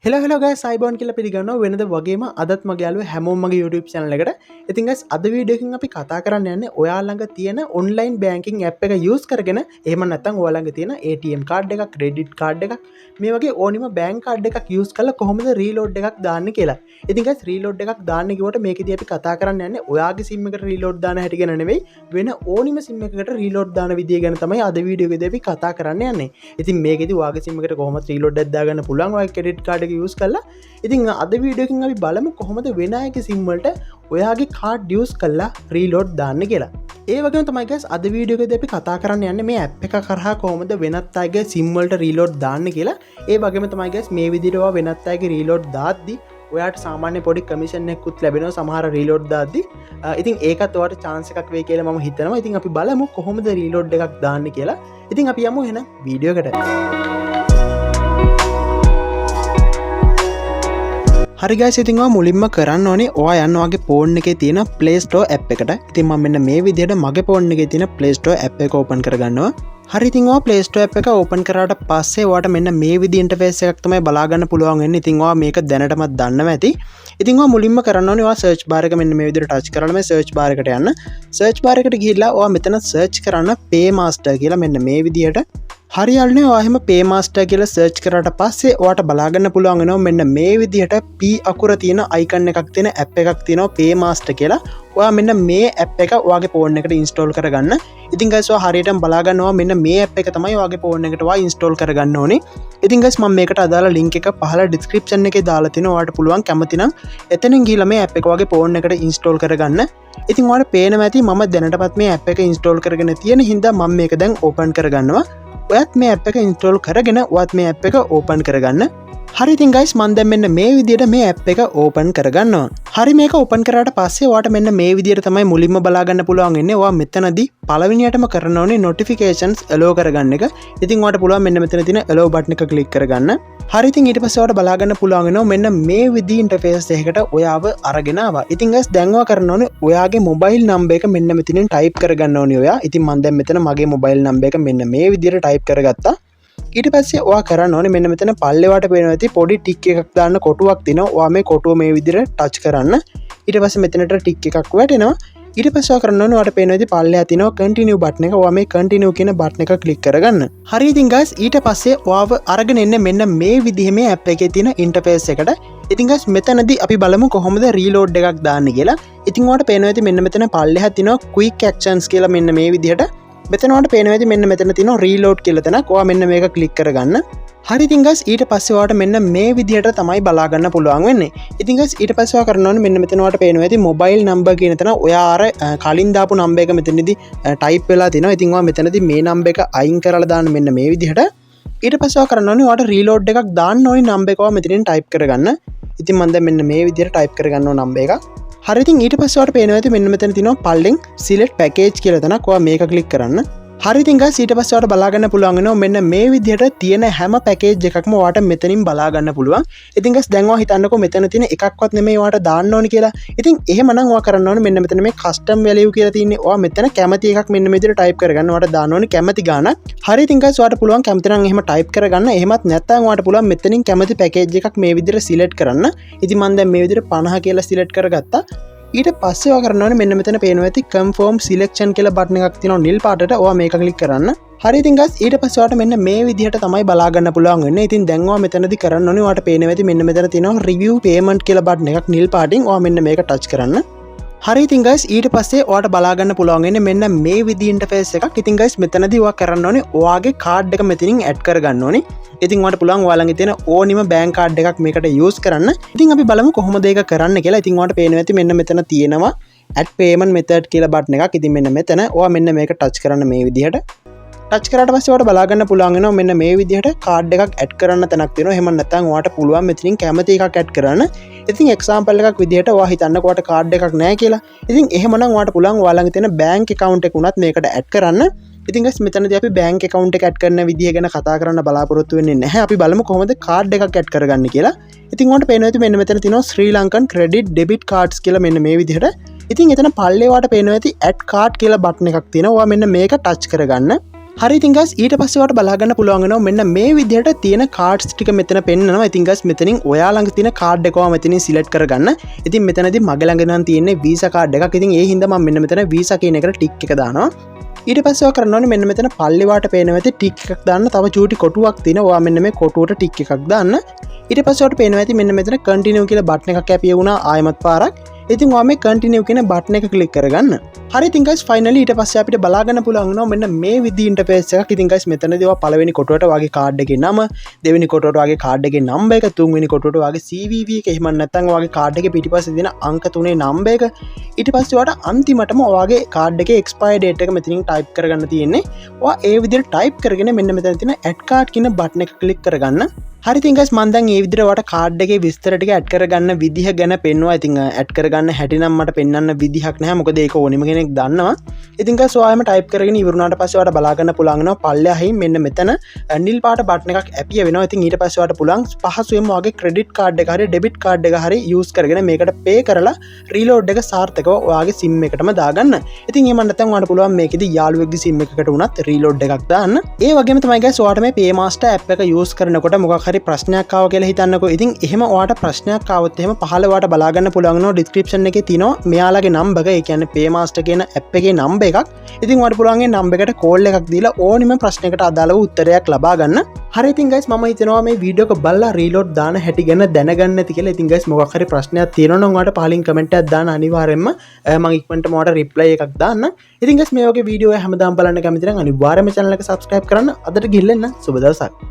හෙල ගස් සයිබෝන් කියල පිළිගන්න වෙනද වගේම අදත් මගේ යාලුව හැමෝම් මගේ YouTube channel එකට. ඉතින් guys අද වීඩියෝ එකකින් අපි කතා කරන්න යන්නේ ඔයාලඟ තියෙන online banking app එක use කරගෙන එහෙම නැත්නම් ඔයාලඟ තියෙන ATM card එකක්, credit card එකක් මේ වගේ ඕනිම bank card එකක් use කරලා කොහොමද reload එකක් දාන්නේ කියලා. ඉතින් guys reload එකක් දාන්න කිව්වට මේකදී අපි කතා කරන්න යන්නේ ඔයාගේ SIM එකට reload දාන හැටි ගැන නෙවෙයි වෙන ඕනිම SIM එකකට reload දාන විදිය ගැන තමයි අද වීඩියෝ එකේදී අපි කතා කරන්න යන්නේ. ඉතින් මේකෙදී ඔයාගේ SIM එකට කොහොමද reload එකක් දාගන්න පුළුවන් ඔයාගේ credit card use කල්ලා. ඉතින් අද වීඩියෝකින් අපි බලමු කොහොමද වෙන අයගේ SIM වලට ඔයාගේ කාඩ් use කළා රීලෝඩ් දාන්න කියලා. ඒ වගේම තමයි guys අද වීඩියෝ එකේදී අපි කතා කරන්න යන්නේ මේ app එක කරහා කොහොමද වෙනත් අයගේ SIM වලට රීලෝඩ් දාන්න කියලා. ඒ වගේම තමයි guys මේ විදිහට ඔයා වෙනත් අයගේ රීලෝඩ් දාද්දි ඔයාට සාමාන්‍ය පොඩි කමිෂන් එකකුත් ලැබෙනවා සමහර රීලෝඩ් දාද්දි. ඉතින් ඒකත් ඔයාට chance එකක් වෙයි කියලා මම හිතනවා. ඉතින් අපි බලමු කොහොමද රීලෝඩ් එකක් දාන්න කියලා. ඉතින් අපි යමු එහෙනම් වීඩියෝ එකට. හරි guys ඉතින් ඔයා මුලින්ම කරන්න ඕනේ ඔයා යන්න ඔයාගේ phone එකේ තියෙන Play Store app එකට. ඉතින් මම මෙන්න මේ විදිහට මගේ phone එකේ තියෙන Play Store app එක open කරගන්නවා. හරි ඉතින් ඔයා Play Store app එක open කරාට පස්සේ ඔයාට මෙන්න මේ විදිහේ interface එකක් තමයි බලා ගන්න පුළුවන් වෙන්නේ. ඉතින් ඔයා මේක දැනටමත් දන්නවා ඇති. ඉතින් ඔයා මුලින්ම කරන්න ඕනේ ඔයා search bar එක මෙන්න මේ විදිහට touch කරලා මේ search bar එකට යන්න. search bar එකට ගිහිල්ලා ඔයා මෙතන search කරන්න Paymaster කියලා මෙන්න මේ විදිහට හරියල්නේ ඔයා එහෙම Paymaster කියලා search කරාට පස්සේ ඔයාට බලා ගන්න පුළුවන් වෙනවා මෙන්න මේ විදිහට P අකුර තියෙන icon එකක් තියෙන app එකක් තියෙනවා Paymaster කියලා. ඔයා මෙන්න මේ app එක ඔයාගේ phone එකට install කරගන්න. ඉතින් guys ඔයා හරියටම බලා ගන්නවා මෙන්න මේ app එක තමයි ඔයාගේ phone එකට ඔයා install කරගන්න ඕනේ. ඉතින් guys මම මේකට අදාළ link එක පහළ description එකේ දාලා තිනවා. ඔයාට පුළුවන් කැමති නම් එතනින් ගිහලා මේ app එක ඔයාගේ phone එකට install කරගන්න. ඉතින් ඔයාලට පේනවා ඇති මම දැනටපත් මේ app එක install කරගෙන තියෙන හින්දා මම මේක දැන් open කරගන්නවා. ඔයත් මේ app එක install කරගෙන ඔයත් මේ app එක open කරගන්න. හරි ඉතින් guys මම දැන් මෙන්න මේ විදිහට මේ app එක open කරගන්නවා. හරි මේක open කරාට පස්සේ ඔයාට මෙන්න මේ විදිහට තමයි මුලින්ම බලා ගන්න පුළුවන් වෙන්නේ. ඔයා මෙතනදී පළවෙනියටම කරන්න ඕනේ notifications allow කරගන්න එක. ඉතින් ඔයාට පුළුවන් මෙන්න මෙතන තියෙන allow button එක click කරගන්න. හරි ඉතින් ඊට පස්සේ ඔයාට බලා ගන්න පුළුවන් වෙනවා මෙන්න මේ විදිහේ interface එකකට ඔයාව අරගෙන ආවා. ඉතින් guys දැන් ඔයා කරන්න ඕනේ ඔයාගේ mobile number එක මෙන්න මෙතනින් type කරගන්න ඕනේ ඔයා. ඉතින් මම දැන් මෙතන මගේ mobile number එක මෙන්න මේ විදිහට type කරගත්තා. ඊට පස්සේ ඔයා කරන්න ඕනේ මෙන්න මෙතන පල්ලෙවට පේනවා ඇති පොඩි ටික් එකක් දාන්න කොටුවක් තියෙනවා. ඔයා මේ කොටුව මේ විදිහට ටච් කරන්න. ඊට පස්සේ මෙතනට ටික් එකක් වැටෙනවා. ඊට පස්සේ ඔයා කරන්න ඕනේ ඔයාට පේනවා ඇති පල්ලෙහා තියෙනවා continue button එක. ඔයා මේ continue කියන button එක click කරගන්න. හරි ඉතින් guys ඊට පස්සේ ඔයාව අරගෙන එන්නේ මෙන්න මේ විදිහේ මේ app එකේ තියෙන interface එකට. ඉතින් guys මෙතනදී අපි බලමු කොහොමද reload එකක් දාන්නේ කියලා. ඉතින් ඔයාට පේනවා ඇති මෙන්න මෙතන පල්ලෙහා තියෙනවා quick actions කියලා මෙන්න මේ විදිහට මෙතන ඔයාලට පේනවා ඇති මෙන්න මෙතන තියෙනවා reload කියලා තැනක්. ඔයා මෙන්න මේක click කරගන්න. හරි ඉතින් guys ඊට පස්සේ ඔයාලට මෙන්න මේ විදිහට තමයි බලා ගන්න පුළුවන් වෙන්නේ. ඉතින් guys ඊට පස්සේ ඔයා කරන්න ඕනේ මෙන්න මෙතන ඔයාලට පේනවා ඇති mobile number කියන තැන ඔයා අර කලින් දාපු number එක මෙතනදී type වෙලා තිනවා. ඉතින් ඔයා මෙතනදී මේ number එක අයින් කරලා දාන්න මෙන්න මේ විදිහට. ඊට පස්සේ ඔයා කරන්න ඕනේ ඔයාලට reload එකක් දාන්න ඕනේ number එක ඔයා මෙතනින් type කරගන්න. ඉතින් මම දැන් මෙන්න මේ විදිහට type කරගන්න ඕන number එක. හරි ඉතින් ඊට පස්සේ ඔයාලට පේනවා ඇති මෙන්න මෙතන තියෙනවා පල්ලෙන් select package කියලා තැනක්. ඔයා මේක click කරන්න. හරි ඉතින් guys ඊට පස්සේ ඔයාලට බලා ගන්න පුළුවන් වෙනවා මෙන්න මේ විදිහට තියෙන හැම පැකේජ් එකක්ම ඔයාට මෙතනින් බලා ගන්න පුළුවන්. ඉතින් guys දැන් ඔයා හිතන්නකෝ මෙතන තියෙන එකක්වත් නෙමෙයි ඔයාට දාන්න ඕනේ කියලා. ඉතින් එහෙමනම් ඔයා කරන්න ඕනේ මෙන්න මෙතන මේ custom value කියලා තියෙන්නේ. ඔයා මෙතන කැමති එකක් මෙන්න මේ විදිහට type කරගන්න. ඔයාට දාන්න ඕනේ කැමති ගානක්. හරි ඉතින් guys ඔයාට පුළුවන් කැමති නම් එහෙම type කරගන්න. එහෙමත් නැත්නම් ඔයාට පුළුවන් මෙතනින් කැමති පැකේජ් එකක් මේ විදිහට select කරන්න. ඉතින් මම දැන් මේ විදිහට 50 කියලා select කරගත්තා. ඊට පස්සේ ඔයා කරන්න ඕනේ මෙන්න මෙතන පේනවා ඇති confirm selection කියලා බටන් එකක් තියෙනවා නිල් පාටට. ඔයා මේක click කරන්න. හරි ඉතින් guys ඊට පස්සේ ඔයාට මෙන්න මේ විදිහට තමයි බලා ගන්න පුළුවන් වෙන්නේ. ඉතින් දැන් ඔයා මෙතනදී කරන්න ඕනේ ඔයාට පේනවා ඇති මෙන්න මෙතන තියෙනවා review payment කියලා බටන් එකක් නිල් පාටින්. ඔයා මෙන්න මේක touch කරන්න. හරි ඉතින් guys ඊට පස්සේ ඔයාට බලා ගන්න පුළුවන් වෙන්නේ මෙන්න මේ විදිහේ interface එකක්. ඉතින් guys මෙතනදී ඔයා කරන්න ඕනේ ඔයාගේ card එක මෙතනින් add කරගන්න ඕනේ. ඉතින් ඔයාට පුළුවන් ඔයාලගේ තියෙන ඕනිම bank card එකක් මේකට use කරන්න. ඉතින් අපි බලමු කොහොමද ඒක කරන්න කියලා. ඉතින් ඔයාට පේනවා ඇති මෙන්න මෙතන තියෙනවා add payment method කියලා බටන් එකක්. ඉතින් මෙන්න මෙතන ඔයා මෙන්න මේක touch කරන්න මේ විදිහට. touch කරාට පස්සේ ඔයාට බලා ගන්න පුළුවන් වෙනවා මෙන්න මේ විදිහට card එකක් add කරන්න තැනක් තියෙනවා. එහෙම නැත්නම් ඔයාට පුළුවන් මෙතනින් කැමති එකක් add කරන්න. ඉතින් example එකක් විදිහට ඔයා හිතන්නකෝ ඔයාට card එකක් නැහැ කියලා. ඉතින් එහෙමනම් ඔයාට පුළුවන් ඔයාලගේ තියෙන bank account එක උනත් මේකට add කරන්න. ඉතින් guys මෙතනදී අපි bank account එක add කරන විදිය ගැන කතා කරන්න බලාපොරොත්තු වෙන්නේ නැහැ. අපි බලමු කොහොමද card එකක් add කරගන්න කියලා. ඉතින් ඔයාලට පේනවා ඇති මෙන්න මෙතන තියෙනවා Sri Lankan credit debit cards කියලා මෙන්න මේ විදිහට. ඉතින් එතන පල්ලේ ඔයාලට පේනවා ඇති add card කියලා බටන් එකක් තියෙනවා. ඔයා මෙන්න මේක touch කරගන්න. හරි ඉතින් guys ඊට පස්සේ ඔයාලට බලා ගන්න පුළුවන් වෙනවා මෙන්න මේ විදිහට තියෙන කාඩ්ස් ටික මෙතන පෙන්නනවා. ඉතින් guys මෙතනින් ඔයා ළඟ තියෙන කාඩ් එකව මෙතනින් සිලෙක්ට් කරගන්න. ඉතින් මෙතනදී මගේ ළඟ නම් තියෙන්නේ වීසා කාඩ් එකක්. ඉතින් ඒ හින්දා මම මෙන්න මෙතන වීසා කියන එකට ටික් එක දානවා. ඊට පස්සේ ඔයා කරන්න ඕනේ මෙන්න මෙතන පල්ලෙවාට පේනවා ඇති ටික් එකක් දාන්න. තව චූටි කොටුවක් තියෙනවා. ඔයා මෙන්න මේ කොටුවට ටික් එකක් දාන්න. ඊට පස්සේ ඔයාලට පේනවා ඇති මෙන්න මෙතන කන්ටිනියු කියලා බටන් එකක් ඇපිය වුණා ආයමත් පාරක්. ඉතින් ඔයා මේ කන්ටිනියු කියන බටන් එක ක්ලික් කරගන්න. හරි ඉතින් guys finally ඊට පස්සේ අපිට බලා ගන්න පුළුවන් වෙනවා මෙන්න මේ විදි ඉන්ටර්ෆේස් එකක්. ඉතින් guys මෙතනදී ඔයා පළවෙනි කොටුවට වගේ කාඩ් එකේ නම, දෙවෙනි කොටුවට වගේ කාඩ් එකේ නම්බර් එක, තුන්වෙනි කොටුවට වගේ CVV එක එහෙම නැත්නම් ඔයාගේ කාඩ් එකේ පිටිපස්සේ තියෙන අංක 3 නම්බර් එක. ඊට පස්සේ ඔයාට අන්තිමටම ඔයාගේ කාඩ් එකේ එක්ස්පයර් ඩේට් එක මෙතනින් ටයිප් කරගන්න තියෙන්නේ. ඔයා ඒ විදිහට ටයිප් කරගෙන මෙන්න මෙතන තියෙන ඇඩ් කාඩ් කියන බටන් එක ක්ලික් කරගන්න. හරි ඉතින් guys මම දැන් මේ විදිහට ඔයාලට කාඩ් එකේ විස්තර ටික ඇඩ් කරගන්න විදිහ ගැන පෙන්වුවා. ඉතින් ඇඩ් කරගන්න හැටි නම් මට පෙන්වන්න විදිහක් නැහැ. මොකද ඒක ඕනෙම කෙනෙක් දන්නවා. ඉතින් guys ඔයාම ටයිප් කරගෙන ඉවරුනාට පස්සේ ඔයාලට බලා ගන්න පුළුවන් වෙනවා පල්ලෙහායින් මෙන්න මෙතන නිල් පාට බටන් එකක් ඇපිය වෙනවා. ඉතින් ඊට පස්සේ ඔයාලට පුළුවන් පහසුවෙන්ම ඔයාගේ ක්‍රෙඩිට් කාඩ් එක හරි ඩෙබිට් කාඩ් එක හරි යූස් කරගෙන මේකට පේ කරලා රීලෝඩ් එක සාර්ථකව ඔයාගේ SIM එකටම දාගන්න. ඉතින් එහෙම නැත්නම් ඔයාලට පුළුවන් මේකෙදි යාළුවෙක්ගේ SIM එකකට උනත් රීලෝඩ් එකක් දාන්න. ඒ වගේම තමයි guys ඔයාලට මේ Paymaster app එක යූස් කරනකොට මොකක් හරි ප්‍රශ්නයක් ආව කියලා හිතන්නකෝ. ඉතින් එහෙම ඔයාලට ප්‍රශ්නයක් ආවොත් එහෙම පහළ ඔයාලට බලා ගන්න පුළුවන් වෙනවා ඩිස්ක්‍රිප්ෂන් එකේ තියෙනවා මෙයාලගේ නම්බර් එක. ඒ කියන්නේ Paymaster කියන app එකේ නම්බර් එකක්. ඉතින් ඔයාලට පුළුවන් ඒ නම්බර් එකට කෝල් එකක් දීලා ඕනිම ප්‍රශ්නයකට අදාළව උත්තරයක් ලබා ගන්න. හරි ඉතින් guys මම හිතනවා මේ වීඩියෝ එක බලලා රීලෝඩ් දාන හැටි ගැන දැනගන්න ඇති කියලා. ඉතින් guys මොකක් හරි ප්‍රශ්නයක් තියෙනවා නම් ඔයාලට පහලින් කමෙන්ට් එකක් දාන්න අනිවාර්යෙන්ම මම ඉක්මනටම ඔයාලට රිප්ලයි එකක් දාන්න. ඉතින් guys මේ වගේ වීඩියෝ හැමදාම බලන්න කැමති නම් අනිවාර්යයෙන්ම channel එක subscribe කරන්න. අදට ගිහින් සුබ දවසක්.